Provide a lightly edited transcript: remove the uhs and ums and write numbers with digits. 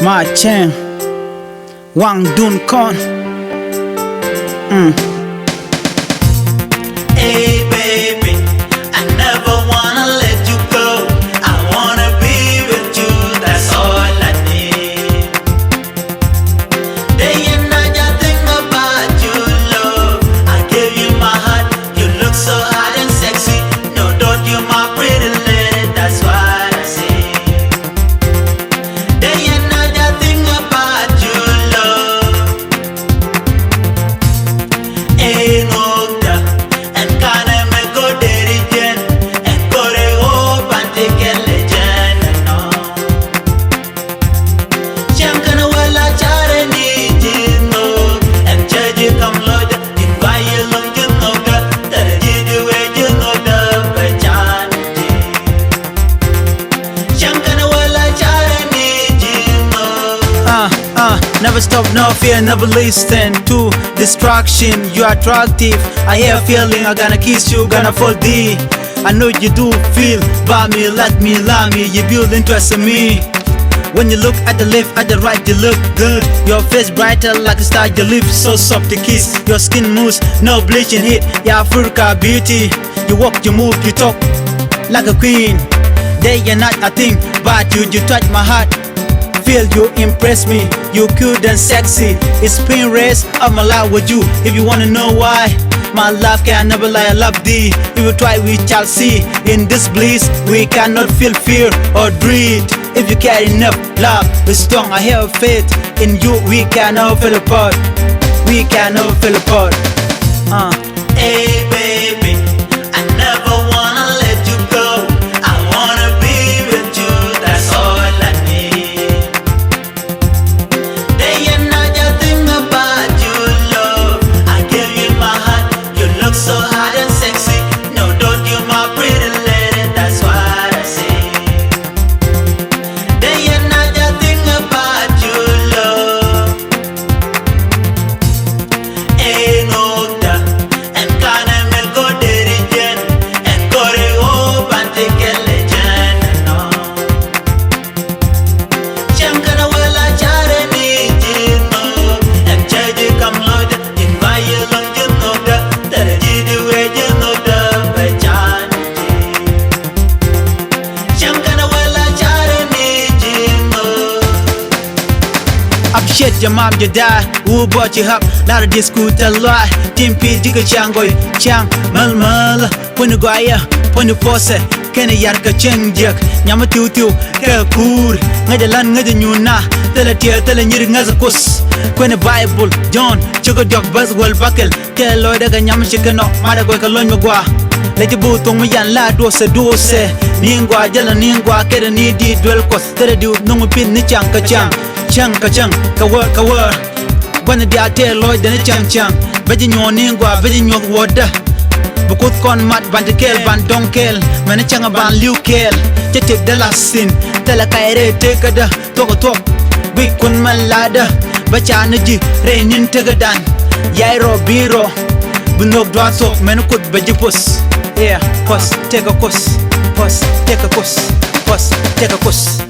Ma Cheng Wang Dun Con. Hey baby, I never wanna let you go. I wanna be with you, that's all I need. Day and night I think about you, love. I give you my heart, you look so hot and sexy. No doubt you're my pretty lady, that's what I say. Day and night I think about you, love. Hey, no. Never stop, no fear, never listen to distraction. You are attractive, I hear a feeling, I gonna kiss you, gonna fall deep. I know you do feel by me, let me, love me. You build interest in me. When you look at the left, at the right, you look good. Your face brighter like a star, your lips so soft to kiss. Your skin moves, no bleaching hit. Yeah, Africa beauty. You walk, you move, you talk like a queen. Day and night I think about you, you touch my heart. Feel you impress me, you cute and sexy. It's been race of my life with you. If you wanna know why, my love can never lie, I love thee. If we try we shall see. In this bliss we cannot feel fear or dread. If you care enough, love is strong, I have faith. In you we cannot feel apart. We cannot feel apart. Hey baby, I never wanna let you go. I wanna be with you, that's all I need. Day and night I think about you, love. I give you my heart, you look so hot and sexy. No doubt you're my pretty lady, that's what I say. Day and night I think about you, love. Hey no. Appreciate your mom, your dad, who brought you up. Lot of this scooter lot. Timpi jika changoy, chang mal mal. Punu guaya, punu pose. Kena yar ka chengjak. Nyama tiu tiu ka kur. Ngajalan ngajanyuna. Tela tia tela nyiri ngazakus. Kwena Bible, John, choko dog buzz wal buckle. Kela loy daga nyama shikano. Mada goy kalon magwa. Leti butong mayan la dose dose. Ningwa jala ningwa kera ni di dwell kos. Tela diu nungu pin ni chang ka chang. Chang ka chang, ka word. Gwana di ate loy dana chang chang. Beji nyo ningwa, beji nyo woda. Bukut kon mat bandikel ban donkel. Mana changa ban liu kel. Chetek dala sin, tala kaire tekada. Toko tok, big kun malada. Bacha naji, reinin tegadan. Yairo biro, bunok dwa sok. Menukut beji pus. Yeah, pus, take a kus. Pus, take a kus. Pus, take a kus.